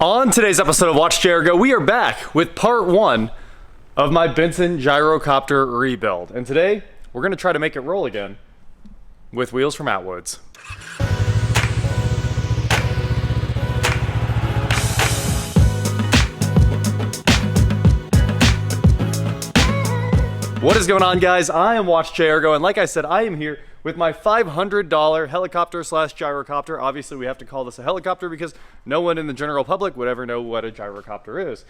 On today's episode of Watch Chair Go, we are back with part one of my Bensen Gyrocopter rebuild. And today, we're gonna try to make it roll again with wheels from Atwoods. What is going on, guys? I am Watch Chair Go, and like I said, I am here with my $500 helicopter slash gyrocopter. Obviously, we have to call this a helicopter because no one in the general public would ever know what a gyrocopter is.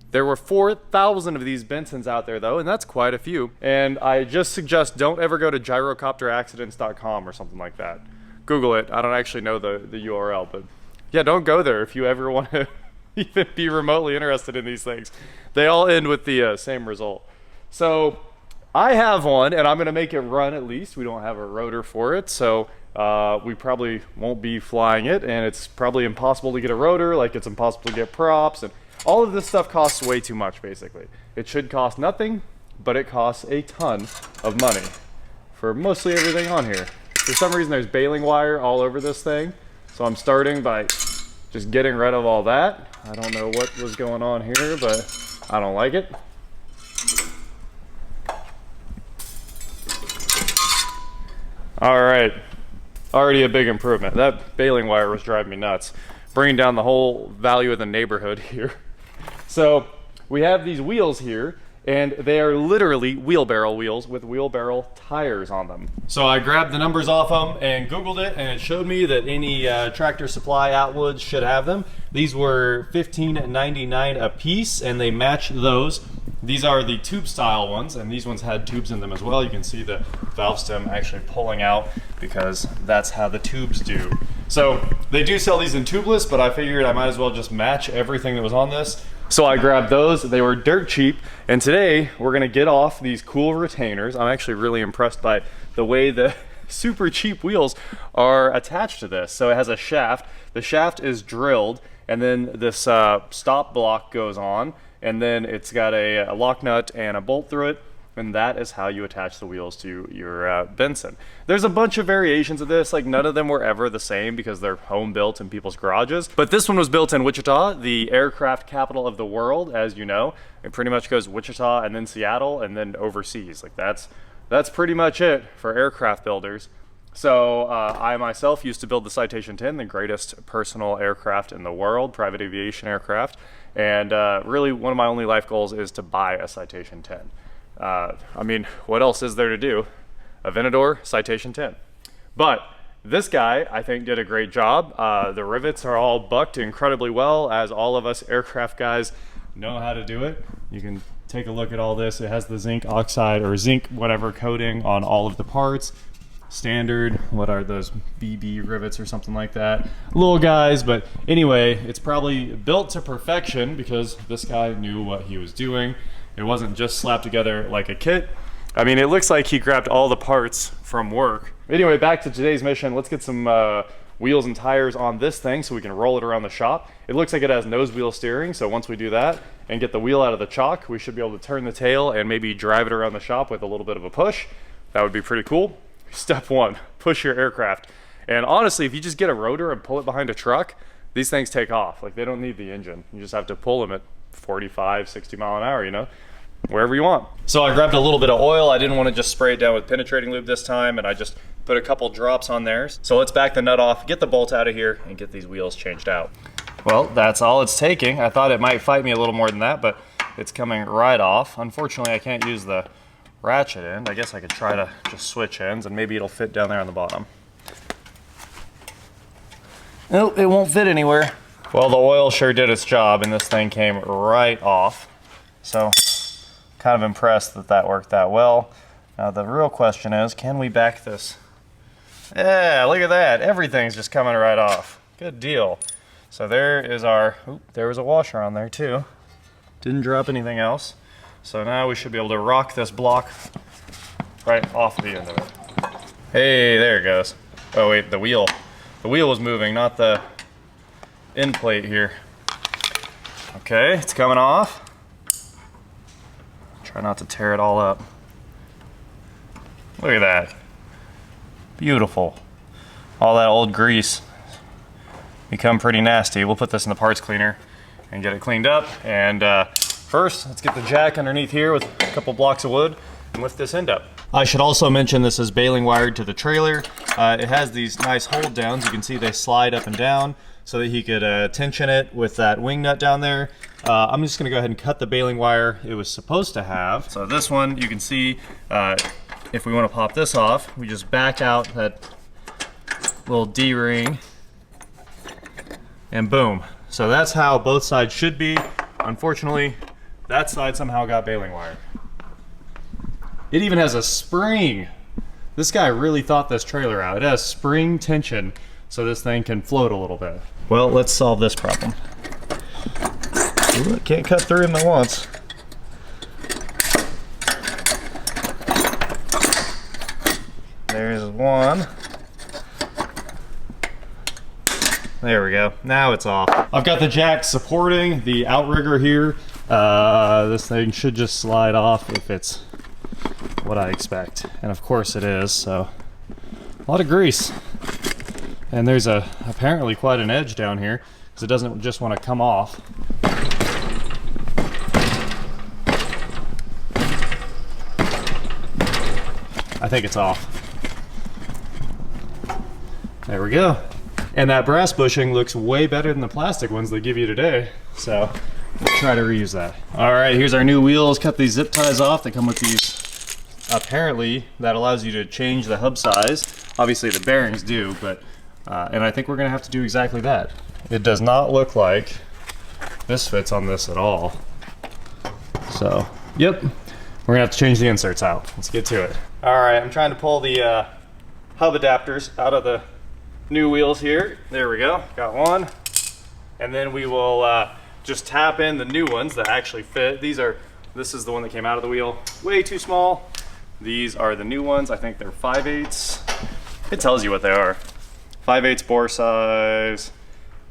There were 4,000 of these Bensens out there, though, and that's quite a few. And I just suggest don't ever go to gyrocopteraccidents.com or something like that. Google it. I don't actually know the URL, but yeah, don't go there if you ever want to even be remotely interested in these things. They all end with the same result. So I have one, and I'm going to make it run at least. We don't have a rotor for it, so we probably won't be flying it, and it's probably impossible to get a rotor, like it's impossible to get props, and all of this stuff costs way too much, basically. It should cost nothing, but it costs a ton of money for mostly everything on here. For some reason, there's baling wire all over this thing, so I'm starting by just getting rid of all that. I don't know what was going on here, but I don't like it. All right, already a big improvement. That baling wire was driving me nuts, bringing down the whole value of the neighborhood here. So we have these wheels here, and they are literally wheelbarrow wheels with wheelbarrow tires on them. So I grabbed the numbers off them and Googled it, and it showed me that any Tractor Supply Atwoods should have them. These were $15.99 a piece, and they match those. These are the tube style ones, and these ones had tubes in them as well. You can see the valve stem actually pulling out because that's how the tubes do. So they do sell these in tubeless, but I figured I might as well just match everything that was on this. So I grabbed those. They were dirt cheap, and today we're gonna get off these cool retainers. I'm actually really impressed by the way the super cheap wheels are attached to this. So it has a shaft. The shaft is drilled, and then this stop block goes on, and then it's got a lock nut and a bolt through it, and that is how you attach the wheels to your Bensen. There's a bunch of variations of this, like none of them were ever the same because they're home built in people's garages. But this one was built in Wichita, the aircraft capital of the world, as you know. It pretty much goes Wichita and then Seattle and then overseas. Like that's pretty much it for aircraft builders. So I myself used to build the Citation 10, the greatest personal aircraft in the world, private aviation aircraft. And really one of my only life goals is to buy a Citation 10. I mean, what else is there to do? Aventador, Citation 10. But this guy, I think, did a great job. The rivets are all bucked incredibly well, as all of us aircraft guys know how to do it. You can take a look at all this. It has the zinc oxide or zinc whatever coating on all of the parts. Standard, what are those, BB rivets or something like that. Little guys, but anyway, it's probably built to perfection because this guy knew what he was doing. It wasn't just slapped together like a kit. I mean, it looks like he grabbed all the parts from work. Anyway, back to today's mission. Let's get some wheels and tires on this thing so we can roll it around the shop. It looks like it has nose wheel steering, so once we do that and get the wheel out of the chock, we should be able to turn the tail and maybe drive it around the shop with a little bit of a push. That would be pretty cool. Step one, push your aircraft. And honestly, if you just get a rotor and pull it behind a truck, these things take off. Like, they don't need the engine. You just have to pull them at 45, 60 mile an hour, you know, wherever you want. So I grabbed a little bit of oil. I didn't want to just spray it down with penetrating lube this time, and I just put a couple drops on there. So let's back the nut off, get the bolt out of here, and get these wheels changed out. Well, that's all it's taking. I thought it might fight me a little more than that, but it's coming right off. Unfortunately, I can't use the ratchet end. I guess I could try to just switch ends and maybe it'll fit down there on the bottom. Nope, it won't fit anywhere. Well, the oil sure did its job and this thing came right off. So, kind of impressed that that worked that well. Now the real question is, can we back this? Yeah, look at that. Everything's just coming right off. Good deal. So there is our, there was a washer on there too. Didn't drop anything else. So now we should be able to rock this block right off the end of it. Hey, there it goes. Oh wait, the wheel. The wheel was moving, not the end plate here. Okay, it's coming off. Try not to tear it all up. Look at that. Beautiful. All that old grease become pretty nasty. We'll put this in the parts cleaner. and get it cleaned up. And first, let's get the jack underneath here with a couple blocks of wood and lift this end up. I should also mention this is baling wired to the trailer. It has these nice hold downs. You can see they slide up and down so that he could tension it with that wing nut down there. I'm just gonna go ahead and cut the baling wire it was supposed to have. So this one, you can see, if we wanna pop this off, we just back out that little D-ring and boom. So that's how both sides should be. Unfortunately, that side somehow got baling wire. It even has a spring. This guy really thought this trailer out. It has spring tension so this thing can float a little bit. Well, let's solve this problem. Ooh, I can't cut through him at once. There's one. There we go. Now it's off. I've got the jack supporting the outrigger here. This thing should just slide off if it's what I expect. And of course it is, so a lot of grease. And there's apparently quite an edge down here because it doesn't just want to come off. I think it's off. There we go. And that brass bushing looks way better than the plastic ones they give you today. So we'll try to reuse that. All right, here's our new wheels. Cut these zip ties off. They come with these, apparently, that allows you to change the hub size. Obviously the bearings do, but, and I think we're gonna have to do exactly that. It does not look like this fits on this at all. So, yep, we're gonna have to change the inserts out. Let's get to it. All right, I'm trying to pull the hub adapters out of the new wheels here. There we go, got one. And then we will just tap in the new ones that actually fit. This is the one that came out of the wheel, way too small. These are the new ones. I think they're 5/8. It tells you what they are. 5/8 bore size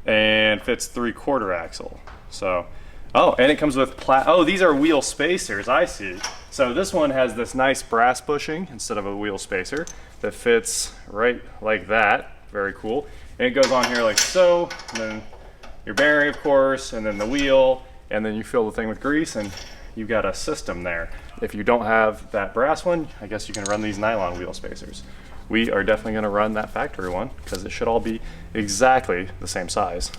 and fits 3/4 axle. So, oh, and it comes with oh, these are wheel spacers, I see. So this one has this nice brass bushing instead of a wheel spacer that fits right like that. Very cool. And it goes on here like so, and then your bearing, of course, and then the wheel, and then you fill the thing with grease and you've got a system there. If you don't have that brass one, I guess you can run these nylon wheel spacers. We are definitely gonna run that factory one because it should all be exactly the same size.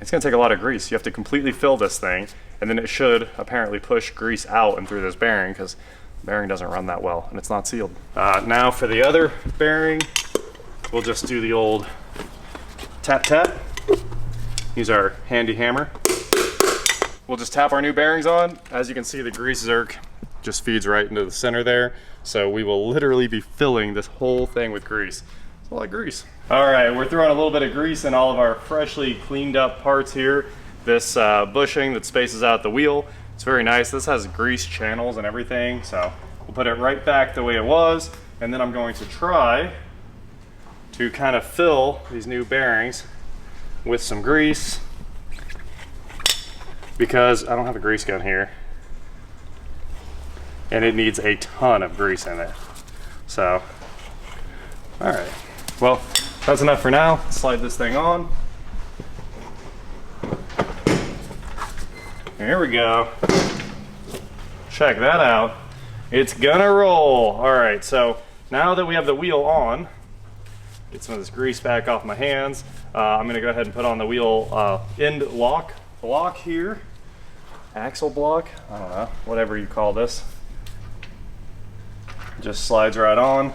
It's gonna take a lot of grease. You have to completely fill this thing, and then it should apparently push grease out and through this bearing because the bearing doesn't run that well and it's not sealed. Now for the other bearing, we'll just do the old tap tap. Use our handy hammer. We'll just tap our new bearings on. As you can see, the grease zerk just feeds right into the center there. So we will literally be filling this whole thing with grease. It's a lot of grease. All right, we're throwing a little bit of grease in all of our freshly cleaned up parts here. This bushing that spaces out the wheel, it's very nice. This has grease channels and everything. So we'll put it right back the way it was. And then I'm going to try to kind of fill these new bearings with some grease because I don't have a grease gun here and it needs a ton of grease in it. So, all right, well, that's enough for now. Let's slide this thing on. Here we go. Check that out. It's gonna roll. All right, so now that we have the wheel on, get some of this grease back off my hands. I'm gonna go ahead and put on the wheel end lock block here. Axle block, I don't know, whatever you call this. Just slides right on.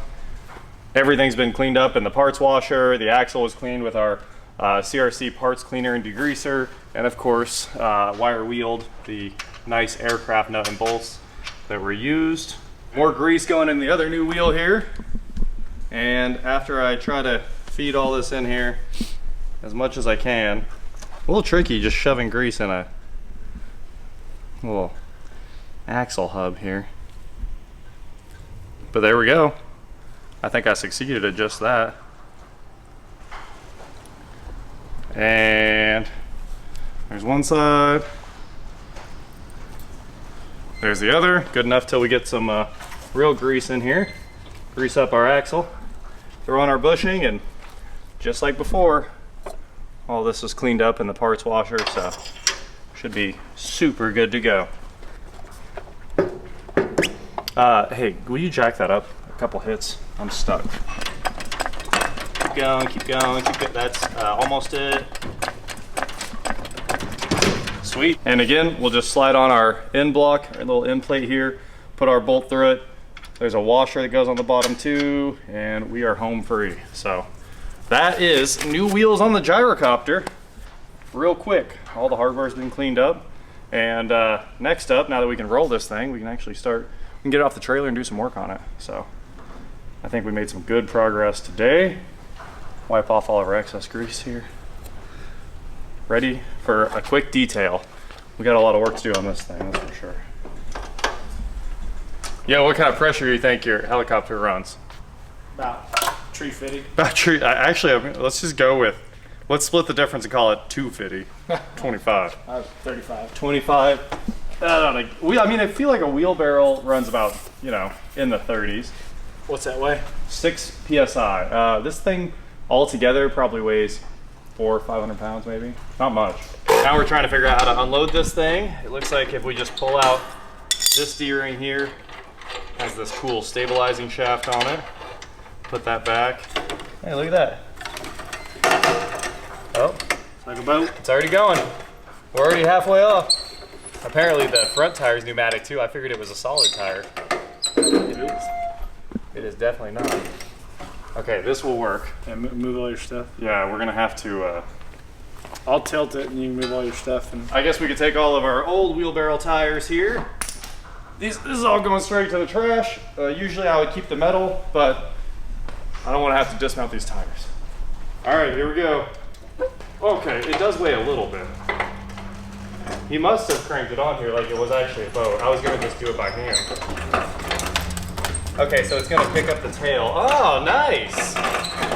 Everything's been cleaned up in the parts washer. The axle was cleaned with our CRC parts cleaner and degreaser. And of course, wire wheeled the nice aircraft nut and bolts that were used. More grease going in the other new wheel here. And after I try to feed all this in here as much as I can, a little tricky just shoving grease in a little axle hub here. But there we go. I think I succeeded at just that. And there's one side. There's the other. Good enough till we get some real grease in here. Grease up our axle. Throw on our bushing, and just like before, all this was cleaned up in the parts washer, so should be super good to go. Hey, will you jack that up a couple hits? I'm stuck. Keep going, keep going, keep going. That's almost it. Sweet. And again, we'll just slide on our end block, our little end plate here, put our bolt through it. There's a washer that goes on the bottom too, and we are home free. So that is new wheels on the Gyrocopter. Real quick, all the hardware's been cleaned up. And next up, now that we can roll this thing, we can actually start, we can get it off the trailer and do some work on it. So I think we made some good progress today. Wipe off all of our excess grease here. Ready for a quick detail. We got a lot of work to do on this thing, that's for sure. Yeah, what kind of pressure do you think your helicopter runs? About 350. About actually, let's just go with, let's split the difference and call it 250. 25. 35. 25. I don't know. I mean, I feel like a wheelbarrow runs about, you know, in the 30s. What's that weigh? 6 psi. This thing altogether probably weighs 400 or 500 pounds, maybe. Not much. Now we're trying to figure out how to unload this thing. It looks like if we just pull out this D-ring here, has this cool stabilizing shaft on it. Put that back. Hey, look at that. Oh, It's like a boat. it's already going. We're already halfway off. Apparently the front tire is pneumatic too. I figured it was a solid tire. It is. It is definitely not. Okay, this will work. Yeah, move all your stuff. Yeah, we're gonna have to, I'll tilt it and you can move all your stuff. And I guess we could take all of our old wheelbarrow tires here. This is all going straight to the trash. Usually I would keep the metal, but I don't want to have to dismount these tires. All right, here we go. Okay, it does weigh a little bit. He must have cranked it on here like it was actually a boat. I was gonna just do it by hand. Okay, so it's gonna pick up the tail. Oh, nice.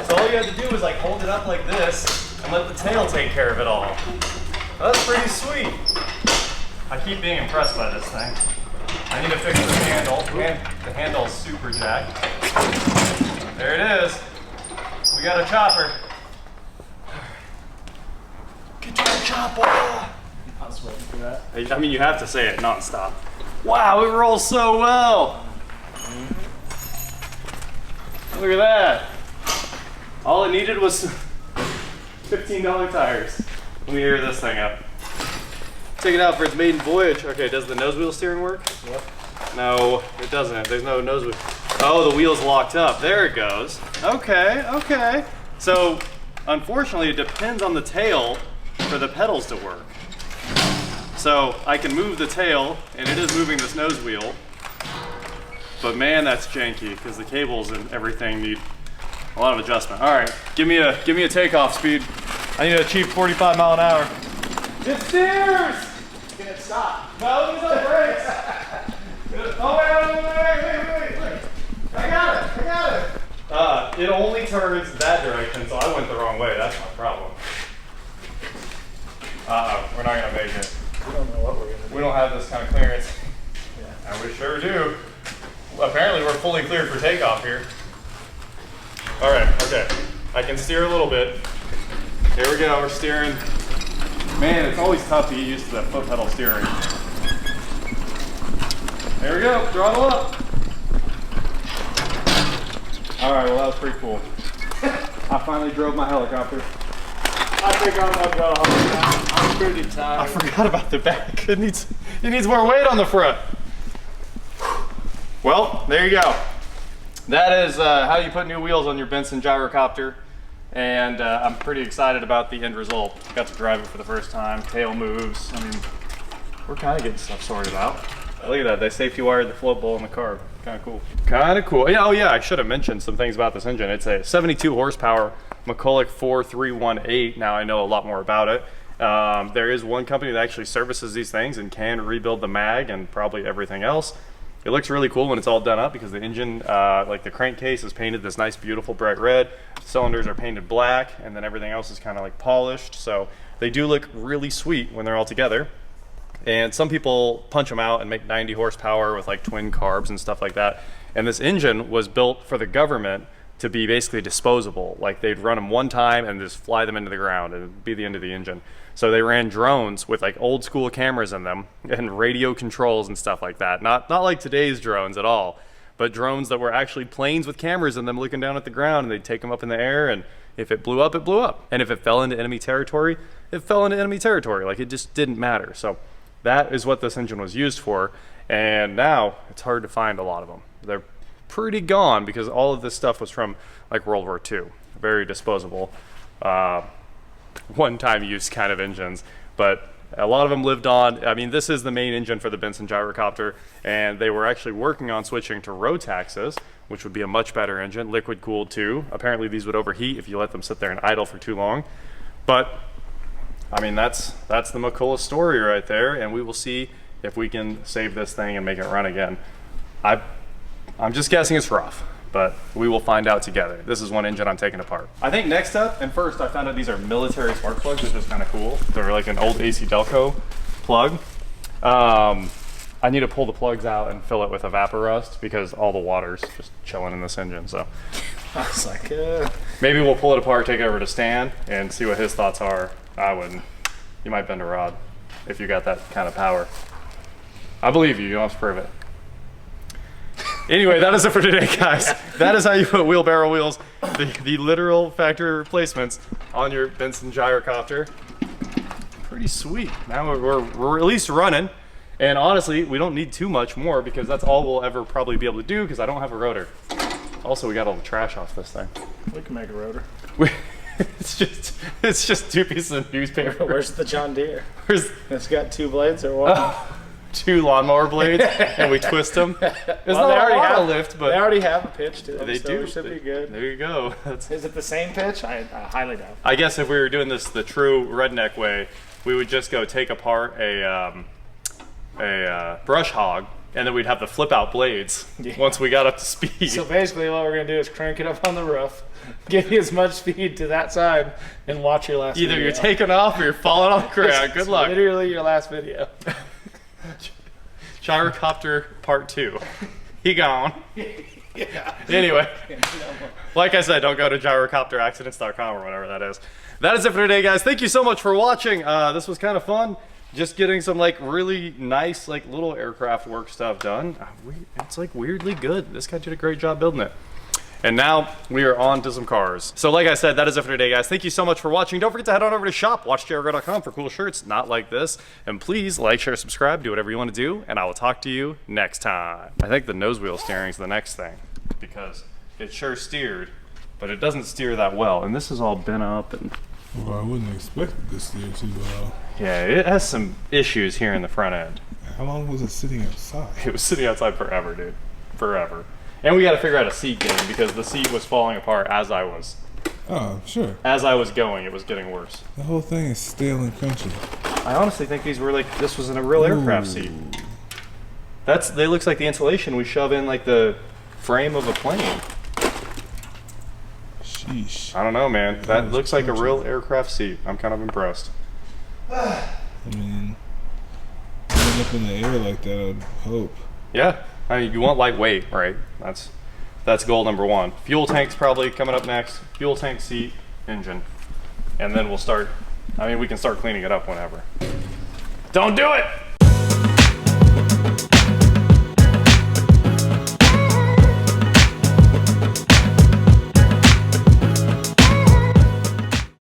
So all you have to do is like hold it up like this and let the tail take care of it all. That's pretty sweet. I keep being impressed by this thing. I need to fix the handle. The handle's super jacked. There it is. We got a chopper. Get to the chopper! I was waiting for that. I mean, you have to say it nonstop. Wow, it rolls so well. Look at that. All it needed was $15 tires. Let me air this thing up. Take it out for its maiden voyage. Okay, does the nose wheel steering work? What? No, it doesn't. There's no nose wheel. Oh, the wheel's locked up. There it goes. Okay, okay. So, unfortunately, it depends on the tail for the pedals to work. So, I can move the tail, and it is moving this nose wheel. But man, that's janky, because the cables and everything need a lot of adjustment. All right, give me a takeoff speed. I need to achieve 45 mile an hour. It steers! Can it stop? No, there's no brakes. Oh, wait. I got it. It only turns that direction, so I went the wrong way. That's my problem. We're not gonna make it. We don't know what we're gonna do. We don't have this kind of clearance. Yeah. And we sure do. Apparently we're fully cleared for takeoff here. All right, okay. I can steer a little bit. Here we go, we're steering. Man, it's always tough to get used to that foot pedal steering. There we go, throttle up. All right, well that was pretty cool. I finally drove my helicopter. I think I'm gonna go home now. I'm pretty tired. I forgot about the back. It needs more weight on the front. Well, there you go. That is how you put new wheels on your Bensen Gyrocopter. And I'm pretty excited about the end result. Got to drive it for the first time. Tail moves. I mean, we're kind of getting stuff sorted out. Look at that. They safety wired the float bowl in the carb. Kind of cool. Kind of cool. Yeah, oh yeah, I should have mentioned some things about this engine. It's a 72 horsepower McCulloch 4318. Now I know a lot more about it. There is one company that actually services these things and can rebuild the mag and probably everything else. It looks really cool when it's all done up because the engine, like the crankcase is painted this nice, beautiful bright red. Cylinders are painted black, and then everything else is kind of like polished. So they do look really sweet when they're all together. And some people punch them out and make 90 horsepower with like twin carbs and stuff like that. And this engine was built for the government to be basically disposable. Like they'd run them one time and just fly them into the ground and it'd be the end of the engine. So they ran drones with like old school cameras in them and radio controls and stuff like that. Not like today's drones at all, but drones that were actually planes with cameras in them looking down at the ground, and they'd take them up in the air, and if it blew up, it blew up. And if it fell into enemy territory, it fell into enemy territory. Like it just didn't matter. So that is what this engine was used for. And now it's hard to find a lot of them. They're pretty gone because all of this stuff was from like World War II. Very disposable. One-time use kind of engines, but a lot of them lived on. I mean, this is the main engine for the Bensen Gyrocopter, and they were actually working on switching to Rotaxes, which would be a much better engine, liquid cooled too. Apparently these would overheat if you let them sit there and idle for too long. But I mean, that's the McCullough story right there, and we will see if we can save this thing and make it run again. I'm just guessing it's rough, but we will find out together. This is one engine I'm taking apart. I think next up, and first, I found out these are military spark plugs, which is kind of cool. They're like an old AC Delco plug. I need to pull the plugs out and fill it with evaporust because all the water's just chilling in this engine. So I was like, maybe we'll pull it apart, take it over to Stan, and see what his thoughts are. I wouldn't. You might bend a rod if you got that kind of power. I believe you. You don't have to prove it. Anyway, that is it for today, guys. That is how you put wheelbarrow wheels, the literal factory replacements on your Bensen Gyrocopter. Pretty sweet. Now we're at least running. And honestly, we don't need too much more because that's all we'll ever probably be able to do because I don't have a rotor. Also, we got all the trash off this thing. we can make a rotor. It's just two pieces of newspaper. Where's the John Deere? It's got 2 blades or what? Two lawnmower blades, and we twist them. It's Well, not a lot of lift, but they already have a pitch to them, they so do. it should be good. There you go. Is it the same pitch? I highly doubt. I guess if we were doing this the true redneck way, we would just go take apart a brush hog, and then we'd have the flip out blades once we got up to speed. So basically what we're going to do is crank it up on the roof, give you as much speed to that side, and watch your last Either video. you're taking off or you're falling on the ground. Good luck. Literally your last video. Gyrocopter part 2. He gone. Yeah. Anyway, like I said, don't go to gyrocopteraccidents.com or whatever that is. That is it for today, guys. Thank you so much for watching. This was kind of fun. Just getting some like really nice like little aircraft work stuff done. It's like weirdly good. This guy did a great job building it. And now we are on to some cars. So like I said, that is it for today, guys. Thank you so much for watching. Don't forget to head on over to shop, watchjrgo.com for cool shirts not like this. And please like, share, subscribe, do whatever you want to do, and I will talk to you next time. I think the nose wheel steering is the next thing because it sure steered, but it doesn't steer that well. And this is all bent up and... Well, I wouldn't expect it to steer too well. Yeah, it has some issues here in the front end. How long was it sitting outside? It was sitting outside forever, dude. Forever. And we got to figure out a seat game because the seat was falling apart as I was going. It was getting worse. The whole thing is stale and crunchy. I honestly think these were like, this was in a real aircraft seat. They looks like the insulation we shove in like the frame of a plane. Sheesh. I don't know, man. That looks like a real aircraft seat. I'm kind of impressed. I mean, going up in the air like that, I'd hope. Yeah. I mean, you want lightweight, right? That's goal number 1. Fuel tank's probably coming up next. Fuel tank, seat, engine. And then we'll start, I mean, we can start cleaning it up whenever. Don't do it!